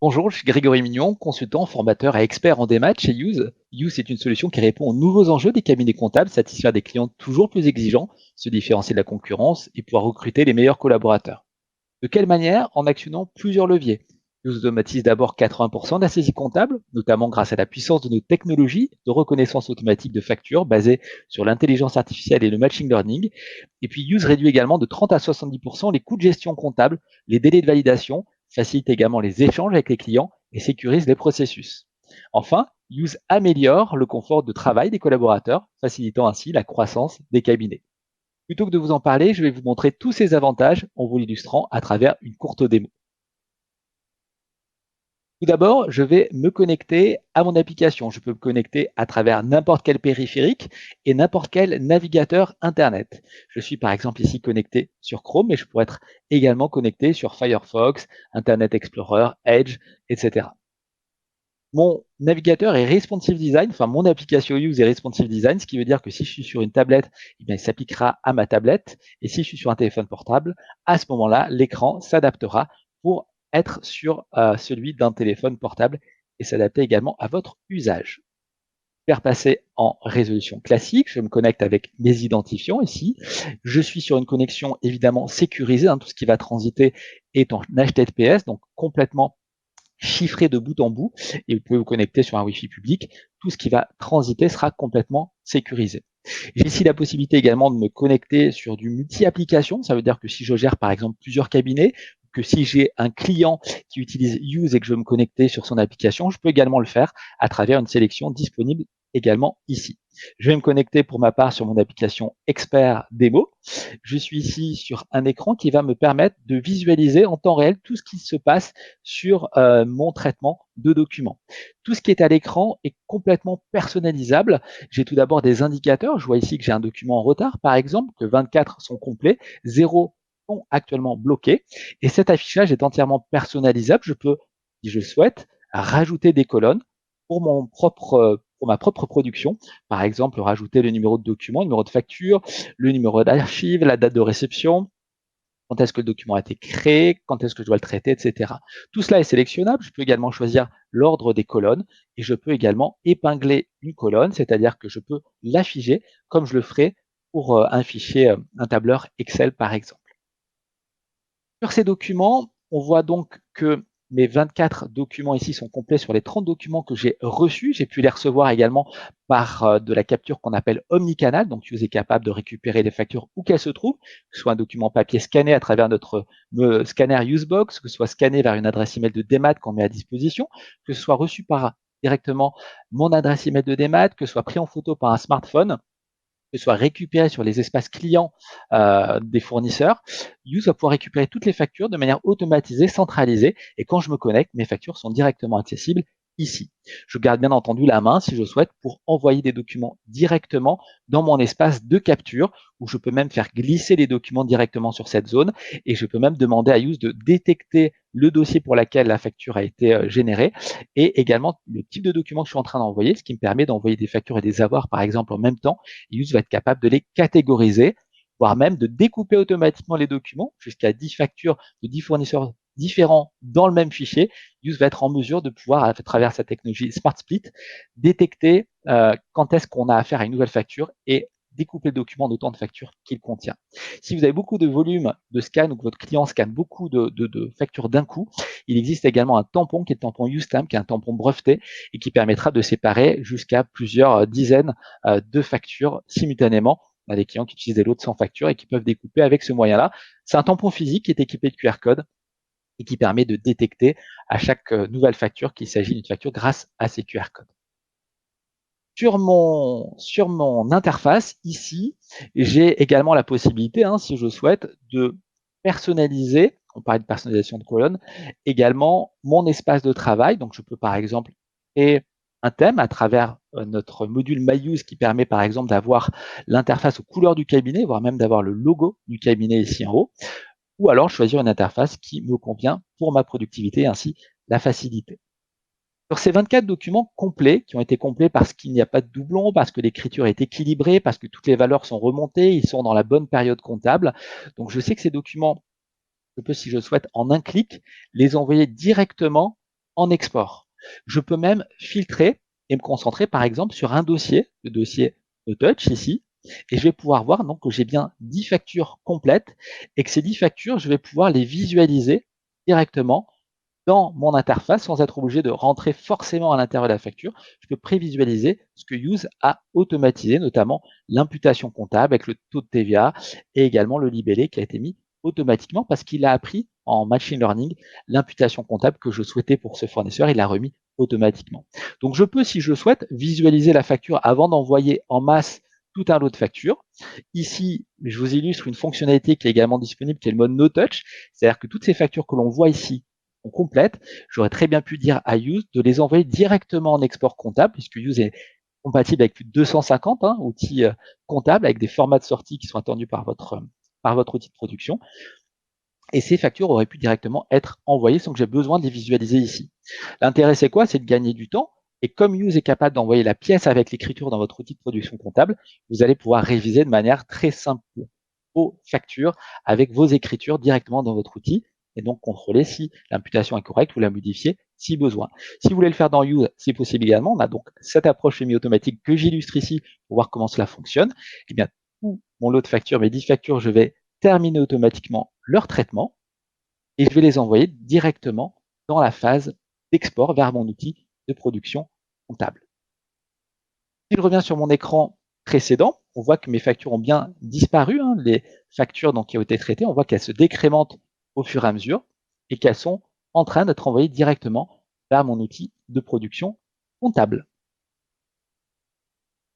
Bonjour, je suis Grégory Mignon, consultant, formateur et expert en démat chez Use. Use est une solution qui répond aux nouveaux enjeux des cabinets comptables, satisfaire des clients toujours plus exigeants, se différencier de la concurrence et pouvoir recruter les meilleurs collaborateurs. De quelle manière? En actionnant plusieurs leviers. Use automatise d'abord 80% de la saisie comptable, notamment grâce à la puissance de nos technologies de reconnaissance automatique de factures basées sur l'intelligence artificielle et le machine learning. Et puis Use réduit également de 30 à 70% les coûts de gestion comptable, les délais de validation, facilite également les échanges avec les clients et sécurise les processus. Enfin, Use améliore le confort de travail des collaborateurs, facilitant ainsi la croissance des cabinets. Plutôt que de vous en parler, je vais vous montrer tous ces avantages en vous l'illustrant à travers une courte démo. Tout d'abord, je vais me connecter à mon application. Je peux me connecter à travers n'importe quel périphérique et n'importe quel navigateur Internet. Je suis par exemple ici connecté sur Chrome, mais je pourrais être également connecté sur Firefox, Internet Explorer, Edge, etc. Mon navigateur est responsive design, enfin mon application Use est responsive design, ce qui veut dire que si je suis sur une tablette, eh bien, il s'appliquera à ma tablette. Et si je suis sur un téléphone portable, à ce moment-là, l'écran s'adaptera pour être sur celui d'un téléphone portable et s'adapter également à votre usage. Faire passer en résolution classique, je me connecte avec mes identifiants ici. Je suis sur une connexion évidemment sécurisée, tout ce qui va transiter est en HTTPS, donc complètement chiffré de bout en bout, et vous pouvez vous connecter sur un Wi-Fi public. Tout ce qui va transiter sera complètement sécurisé. J'ai ici la possibilité également de me connecter sur du multi-application. Ça veut dire que si je gère par exemple plusieurs cabinets, que si j'ai un client qui utilise Use et que je veux me connecter sur son application, je peux également le faire à travers une sélection disponible également ici. Je vais me connecter pour ma part sur mon application Expert Démo. Je suis ici sur un écran qui va me permettre de visualiser en temps réel tout ce qui se passe sur mon traitement de documents. Tout ce qui est à l'écran est complètement personnalisable. J'ai tout d'abord des indicateurs. Je vois ici que j'ai un document en retard, par exemple, que 24 sont complets, 0 sont actuellement bloqués. Et cet affichage est entièrement personnalisable. Je peux, si je le souhaite, rajouter des colonnes pour ma propre production. Par exemple, rajouter le numéro de document, le numéro de facture, le numéro d'archive, la date de réception, quand est-ce que le document a été créé, quand est-ce que je dois le traiter, etc. Tout cela est sélectionnable. Je peux également choisir l'ordre des colonnes et je peux également épingler une colonne, c'est-à-dire que je peux l'afficher comme je le ferai pour un fichier, un tableur Excel par exemple. Sur ces documents, on voit donc que mes 24 documents ici sont complets sur les 30 documents que j'ai reçus. J'ai pu les recevoir également par de la capture qu'on appelle omnicanal. Donc, Use est capable de récupérer les factures où qu'elles se trouvent, que ce soit un document papier scanné à travers notre scanner Usebox, que ce soit scanné vers une adresse email de démat qu'on met à disposition, que ce soit reçu par directement mon adresse email de démat, que ce soit pris en photo par un smartphone, que ce soit récupéré sur les espaces clients des fournisseurs. Use va pouvoir récupérer toutes les factures de manière automatisée, centralisée. Et quand je me connecte, mes factures sont directement accessibles ici. Je garde bien entendu la main si je souhaite pour envoyer des documents directement dans mon espace de capture où je peux même faire glisser les documents directement sur cette zone et je peux même demander à Use de détecter le dossier pour lequel la facture a été générée et également le type de document que je suis en train d'envoyer, ce qui me permet d'envoyer des factures et des avoirs par exemple en même temps. Use va être capable de les catégoriser, voire même de découper automatiquement les documents jusqu'à 10 factures de 10 fournisseurs différents dans le même fichier. Use va être en mesure de pouvoir, à travers sa technologie Smart Split, détecter quand est-ce qu'on a affaire à une nouvelle facture et découper le document en autant de factures qu'il contient. Si vous avez beaucoup de volume de scan ou que votre client scanne beaucoup de factures d'un coup, il existe également un tampon qui est le tampon UseStamp, qui est un tampon breveté et qui permettra de séparer jusqu'à plusieurs dizaines de factures simultanément. On a des clients qui utilisent des lots de 100 factures et qui peuvent découper avec ce moyen-là. C'est un tampon physique qui est équipé de QR code et qui permet de détecter à chaque nouvelle facture qu'il s'agit d'une facture grâce à ces QR codes. Sur mon interface, ici, j'ai également la possibilité, si je souhaite, de personnaliser, on parlait de personnalisation de colonnes, également mon espace de travail. Donc, je peux par exemple créer un thème à travers notre module MyUse qui permet par exemple d'avoir l'interface aux couleurs du cabinet, voire même d'avoir le logo du cabinet ici en haut, ou alors choisir une interface qui me convient pour ma productivité et ainsi la faciliter. Sur ces 24 documents complets, qui ont été complets parce qu'il n'y a pas de doublon, parce que l'écriture est équilibrée, parce que toutes les valeurs sont remontées, ils sont dans la bonne période comptable. Donc, je sais que ces documents, je peux, si je le souhaite, en un clic, les envoyer directement en export. Je peux même filtrer et me concentrer, par exemple, sur un dossier, le dossier NoTouch ici, et je vais pouvoir voir donc que j'ai bien 10 factures complètes et que ces 10 factures, je vais pouvoir les visualiser directement dans mon interface sans être obligé de rentrer forcément à l'intérieur de la facture. Je peux prévisualiser ce que Use a automatisé, notamment l'imputation comptable avec le taux de TVA et également le libellé qui a été mis automatiquement parce qu'il a appris en machine learning l'imputation comptable que je souhaitais pour ce fournisseur. Il l'a remis automatiquement. Donc je peux, si je le souhaite, visualiser la facture avant d'envoyer en masse tout un lot de factures. Ici, je vous illustre une fonctionnalité qui est également disponible, qui est le mode No Touch. C'est-à-dire que toutes ces factures que l'on voit ici sont complètes. J'aurais très bien pu dire à Use de les envoyer directement en export comptable, puisque Use est compatible avec plus de 250 outils comptables, avec des formats de sortie qui sont attendus par votre outil de production. Et ces factures auraient pu directement être envoyées sans que j'ai besoin de les visualiser ici. L'intérêt, c'est quoi? C'est de gagner du temps. Et comme Use est capable d'envoyer la pièce avec l'écriture dans votre outil de production comptable, vous allez pouvoir réviser de manière très simple vos factures avec vos écritures directement dans votre outil et donc contrôler si l'imputation est correcte ou la modifier si besoin. Si vous voulez le faire dans Use, c'est possible également. On a donc cette approche semi-automatique que j'illustre ici pour voir comment cela fonctionne. Eh bien, tout mon lot de factures, mes 10 factures, je vais terminer automatiquement leur traitement et je vais les envoyer directement dans la phase d'export vers mon outil de production comptable. Si je reviens sur mon écran précédent, on voit que mes factures ont bien disparu. Les factures donc, qui ont été traitées, on voit qu'elles se décrémentent au fur et à mesure et qu'elles sont en train d'être envoyées directement vers mon outil de production comptable.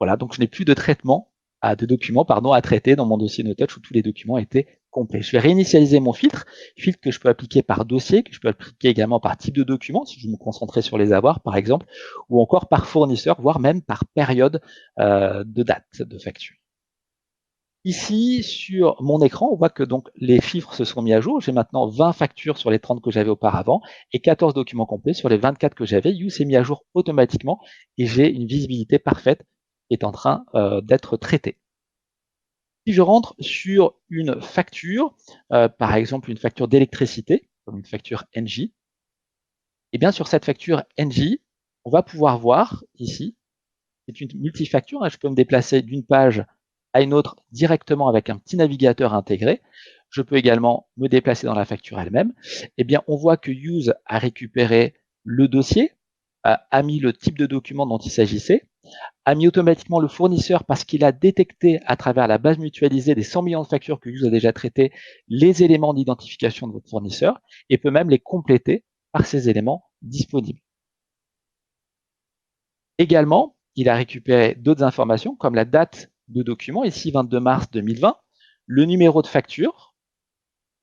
Voilà, donc je n'ai plus de traitement de documents à traiter dans mon dossier NoTouch où tous les documents étaient complets. Je vais réinitialiser mon filtre que je peux appliquer par dossier, que je peux appliquer également par type de document, si je me concentrais sur les avoirs par exemple, ou encore par fournisseur, voire même par période de date de facture. Ici, sur mon écran, on voit que donc les chiffres se sont mis à jour. J'ai maintenant 20 factures sur les 30 que j'avais auparavant et 14 documents complets sur les 24 que j'avais. You s'est mis à jour automatiquement et j'ai une visibilité parfaite qui est en train d'être traitée. Si je rentre sur une facture, par exemple une facture d'électricité, comme une facture Engie, et bien sur cette facture Engie, on va pouvoir voir ici, c'est une multifacture, je peux me déplacer d'une page à une autre directement avec un petit navigateur intégré. Je peux également me déplacer dans la facture elle-même. Eh bien, on voit que Use a récupéré le dossier, a mis le type de document dont il s'agissait, a mis automatiquement le fournisseur parce qu'il a détecté à travers la base mutualisée des 100 millions de factures que Use a déjà traitées les éléments d'identification de votre fournisseur et peut même les compléter par ces éléments disponibles. Également, il a récupéré d'autres informations comme la date de document, ici 22 mars 2020, le numéro de facture,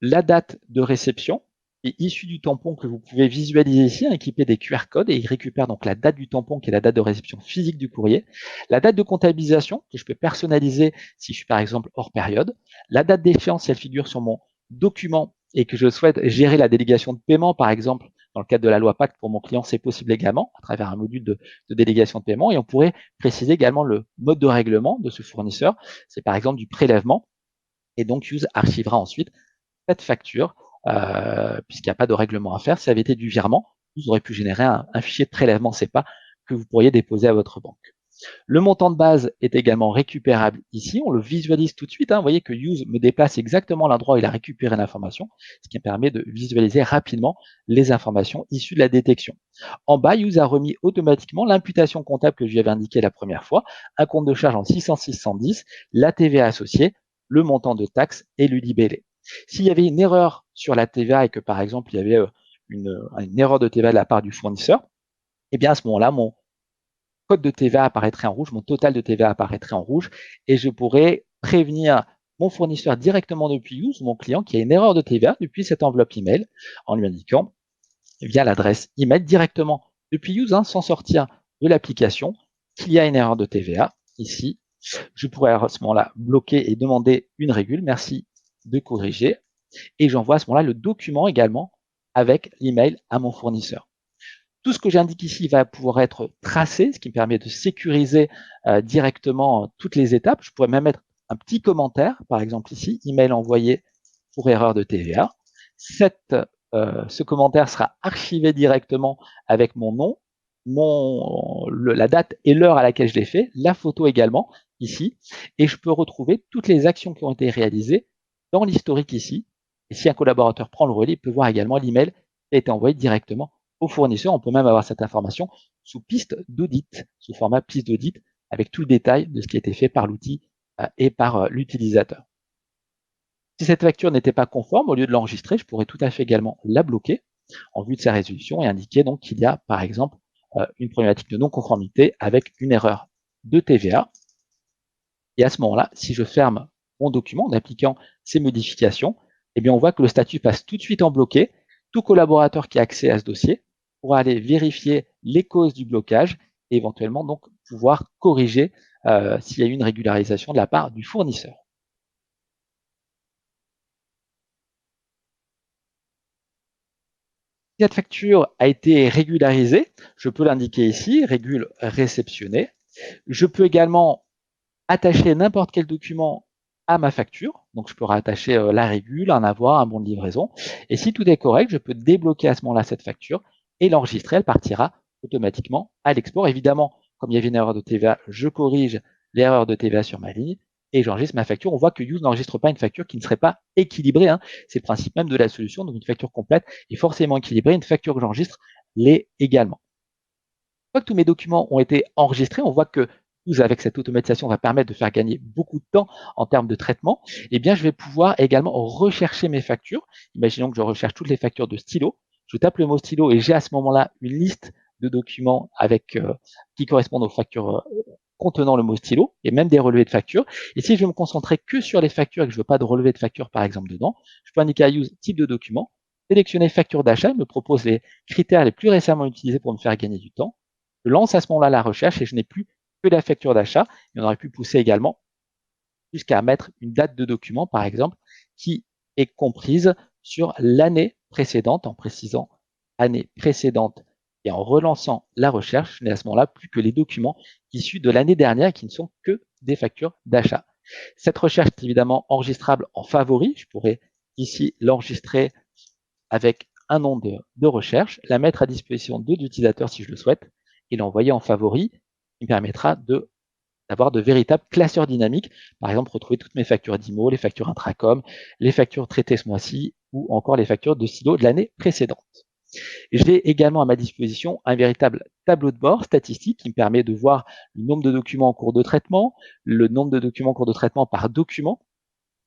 la date de réception est issue du tampon que vous pouvez visualiser ici, équipé des QR codes, et il récupère donc la date du tampon qui est la date de réception physique du courrier, la date de comptabilisation que je peux personnaliser si je suis par exemple hors période, la date d'échéance si elle figure sur mon document et que je souhaite gérer la délégation de paiement par exemple dans le cadre de la loi Pacte pour mon client, c'est possible également à travers un module de délégation de paiement et on pourrait préciser également le mode de règlement de ce fournisseur, c'est par exemple du prélèvement et donc Use archivera ensuite cette facture, puisqu'il n'y a pas de règlement à faire. Si ça avait été du virement, vous aurez pu générer un fichier de prélèvement CEPA que vous pourriez déposer à votre banque. Le montant de base est également récupérable ici. On le visualise tout de suite. Vous voyez que Use me déplace exactement à l'endroit où il a récupéré l'information, ce qui me permet de visualiser rapidement les informations issues de la détection. En bas, Use a remis automatiquement l'imputation comptable que je lui avais indiqué la première fois, un compte de charge en 606-110, la TVA associée, le montant de taxes et le libellé. S'il y avait une erreur sur la TVA et que par exemple il y avait une erreur de TVA de la part du fournisseur, eh bien à ce moment-là, mon code de TVA apparaîtrait en rouge, mon total de TVA apparaîtrait en rouge et je pourrais prévenir mon fournisseur directement depuis Use, mon client qui a une erreur de TVA depuis cette enveloppe email en lui indiquant via l'adresse email directement depuis Use sans sortir de l'application qu'il y a une erreur de TVA. Ici, je pourrais à ce moment-là bloquer et demander une régule. Merci de corriger. Et j'envoie à ce moment-là le document également avec l'email à mon fournisseur. Tout ce que j'indique ici va pouvoir être tracé, ce qui me permet de sécuriser directement toutes les étapes. Je pourrais même mettre un petit commentaire, par exemple ici, email envoyé pour erreur de TVA. Ce commentaire sera archivé directement avec mon nom, la date et l'heure à laquelle je l'ai fait, la photo également ici, et je peux retrouver toutes les actions qui ont été réalisées dans l'historique ici. Et si un collaborateur prend le relais, il peut voir également l'email qui a été envoyé directement au fournisseur. On peut même avoir cette information sous piste d'audit, sous format piste d'audit, avec tout le détail de ce qui a été fait par l'outil et par l'utilisateur. Si cette facture n'était pas conforme, au lieu de l'enregistrer, je pourrais tout à fait également la bloquer en vue de sa résolution et indiquer donc qu'il y a, par exemple, une problématique de non-conformité avec une erreur de TVA. Et à ce moment-là, si je ferme mon document en appliquant ces modifications, eh bien, on voit que le statut passe tout de suite en bloqué. Tout collaborateur qui a accès à ce dossier pourra aller vérifier les causes du blocage et éventuellement donc pouvoir corriger s'il y a eu une régularisation de la part du fournisseur. Si cette facture a été régularisée, je peux l'indiquer ici, régule réceptionnée. Je peux également attacher n'importe quel document à ma facture. Donc, je peux rattacher la régule, un avoir, un bon de livraison. Et si tout est correct, je peux débloquer à ce moment-là cette facture et l'enregistrer. Elle partira automatiquement à l'export. Évidemment, comme il y avait une erreur de TVA, je corrige l'erreur de TVA sur ma ligne et j'enregistre ma facture. On voit que Use n'enregistre pas une facture qui ne serait pas équilibrée, hein. C'est le principe même de la solution. Donc, une facture complète est forcément équilibrée. Une facture que j'enregistre l'est également. Une fois que tous mes documents ont été enregistrés, on voit que Use, avec cette automatisation, va permettre de faire gagner beaucoup de temps en termes de traitement. Eh bien, je vais pouvoir également rechercher mes factures. Imaginons que je recherche toutes les factures de stylo. Je tape le mot stylo et j'ai à ce moment-là une liste de documents qui correspondent aux factures contenant le mot stylo et même des relevés de factures. Et si je veux me concentrer que sur les factures et que je ne veux pas de relevé de facture, par exemple, dedans, je peux indiquer à Use type de document, sélectionner facture d'achat, il me propose les critères les plus récemment utilisés pour me faire gagner du temps. Je lance à ce moment-là la recherche et je n'ai plus que la facture d'achat. Et on aurait pu pousser également jusqu'à mettre une date de document, par exemple, qui est comprise sur l'année précédente, en précisant année précédente et en relançant la recherche. Je n'ai à ce moment-là plus que les documents issus de l'année dernière qui ne sont que des factures d'achat. Cette recherche est évidemment enregistrable en favori. Je pourrais ici l'enregistrer avec un nom de recherche, la mettre à disposition de l'utilisateur si je le souhaite, et l'envoyer en favori, qui me permettra d'avoir de véritables classeurs dynamiques. Par exemple, retrouver toutes mes factures d'IMO, les factures intracom, les factures traitées ce mois-ci, ou encore les factures de silo de l'année précédente. J'ai également à ma disposition un véritable tableau de bord statistique qui me permet de voir le nombre de documents en cours de traitement, le nombre de documents en cours de traitement par document,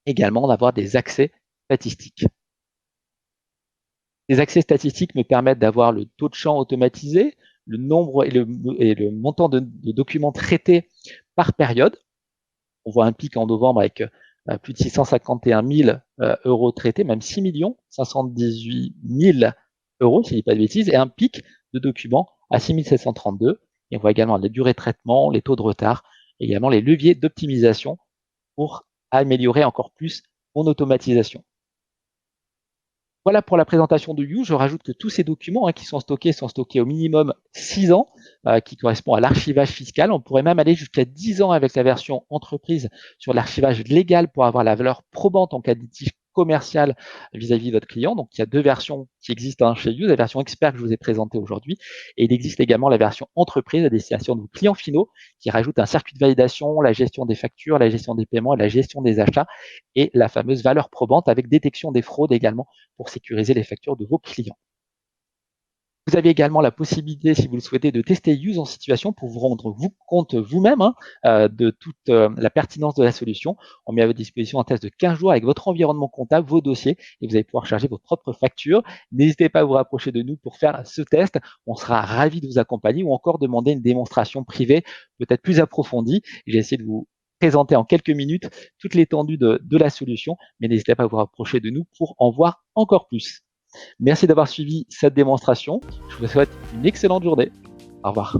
également d'avoir des accès statistiques. Les accès statistiques me permettent d'avoir le taux de champ automatisé, le nombre et le montant de documents traités par période. On voit un pic en novembre avec plus de 651 000 euros traités, même 6 518 000 euros, si je ne dis pas de bêtises, et un pic de documents à 6 732. Et on voit également la durée de traitement, les taux de retard, également les leviers d'optimisation pour améliorer encore plus mon automatisation. Voilà pour la présentation de You. Je rajoute que tous ces documents qui sont stockés au minimum 6 ans, qui correspond à l'archivage fiscal. On pourrait même aller jusqu'à 10 ans avec la version entreprise sur l'archivage légal pour avoir la valeur probante en cas de litige commercial vis-à-vis de votre client. Donc, il y a deux versions qui existent chez You, la version expert que je vous ai présentée aujourd'hui, et il existe également la version entreprise à destination de vos clients finaux qui rajoute un circuit de validation, la gestion des factures, la gestion des paiements et la gestion des achats et la fameuse valeur probante avec détection des fraudes également pour sécuriser les factures de vos clients. Vous avez également la possibilité, si vous le souhaitez, de tester Use en situation pour vous rendre compte vous-même de toute la pertinence de la solution. On met à votre disposition un test de 15 jours avec votre environnement comptable, vos dossiers, et vous allez pouvoir charger vos propres factures. N'hésitez pas à vous rapprocher de nous pour faire ce test. On sera ravis de vous accompagner ou encore demander une démonstration privée, peut-être plus approfondie. J'ai essayé de vous présenter en quelques minutes toute l'étendue de la solution, mais n'hésitez pas à vous rapprocher de nous pour en voir encore plus. Merci d'avoir suivi cette démonstration. Je vous souhaite une excellente journée. Au revoir.